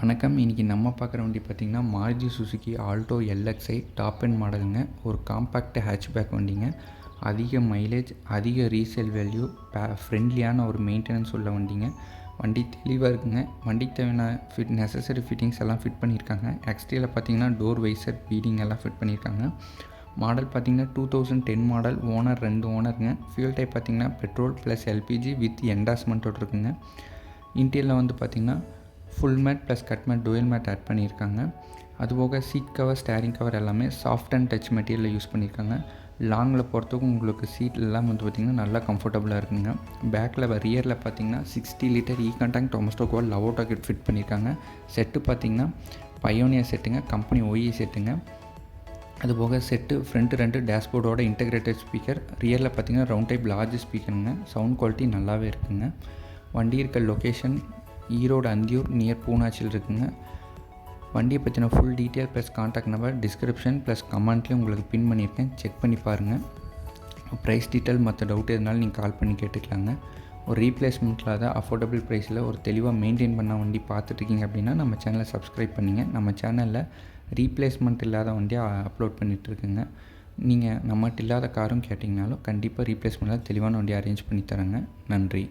வணக்கம். இன்றைக்கி நம்ம பார்க்குற வண்டி பார்த்திங்கன்னா Maruti Suzuki Alto LXI top end மாடலுங்க. ஒரு காம்பேக்ட் ஹேட்ச்பேக் வண்டிங்க. அதிக மைலேஜ், அதிக ரீசேல் வேல்யூ, ஃப்ரெண்ட்லியான ஒரு மெயின்டெனன்ஸ் உள்ள வண்டிங்க. வண்டி தெளிவாக இருக்குங்க. வண்டிக்கு தேவையான நெசசரி ஃபிட்டிங்ஸ் எல்லாம் ஃபிட் பண்ணியிருக்காங்க. எக்ஸ்ட்ரியில் பார்த்திங்கன்னா டோர் வைசர் பீடிங் எல்லாம் ஃபிட் பண்ணியிருக்காங்க. மாடல் பார்த்திங்கன்னா 2010 மாடல். ஓனர் 2 ஓனருங்க. ஃபியூல் டைப் பார்த்திங்கன்னா பெட்ரோல் ப்ளஸ் எல்பிஜி வித் என்டாஸ்மெண்ட்டோடு இருக்குங்க. இன்டீரியரில் வந்து பார்த்திங்கன்னா full mat plus cut mat dual mat add பண்ணியிருக்காங்க. அதுபோக சீட் கவர், ஸ்டேரிங் கவர் எல்லாமே சாஃப்ட் அண்ட் டச் மெட்டீரியலில் யூஸ் பண்ணியிருக்காங்க. லாங்கில் போகிறதுக்கும் உங்களுக்கு சீட் எல்லாம் வந்து பார்த்திங்கன்னா நல்லா கம்ஃபர்டபுளாக இருக்குங்க. பேக்கில் ரியரில் பார்த்திங்கன்னா 60 லிட்டர் ஈகான்டாங் டொமஸ்டோக்கோ லவோட்டோ கிட் ஃபிட் பண்ணியிருக்காங்க. செட்டு பார்த்திங்கன்னா பயோனியர் செட்டுங்க, கம்பெனி OE செட்டுங்க. அதுபோக செட்டு ஃப்ரண்ட்டு 2 டேஷ்போர்டோட இன்டெகிரேட்டட் ஸ்பீக்கர். ரியரில் பார்த்திங்கன்னா ரவுண்ட் டைப் லார்ஜ் ஸ்பீக்கருங்க. சவுண்ட் குவாலிட்டி நல்லாவே இருக்குங்க. வண்டி இருக்க லொக்கேஷன் ஈரோடு அந்தியூர் நியர் பூனாச்சில் இருக்குங்க. வண்டியை பற்றின full detail plus contact number description plus கமெண்ட்லேயும் உங்களுக்கு பின் பண்ணியிருக்கேன். செக் பண்ணி பாருங்கள். ப்ரைஸ் டீட்டெயில் மற்ற டவுட் எதுனாலும் நீங்கள் கால் பண்ணி கேட்டுக்கலாங்க. ஒரு ரீப்ளேஸ்மெண்ட் இல்லாத அஃபோர்டபுள் ப்ரைஸில் ஒரு தெளிவாக மெயின்டைன் பண்ண வண்டி பார்த்துட்ருக்கீங்க அப்படின்னா நம்ம சேனலை சப்ஸ்கிரைப் பண்ணிங்க. நம்ம சேனலில் ரீப்ளேஸ்மெண்ட் இல்லாத வண்டியாக அப்லோட் பண்ணிகிட்ருக்குங்க. நீங்கள் நம்மகிட்ட இல்லாத காரும் கேட்டிங்கனாலும் கண்டிப்பாக ரீப்ளேஸ்மெண்ட்டில் தெளிவான வண்டியை அரேஞ்ச் பண்ணி தரேங்க. நன்றி.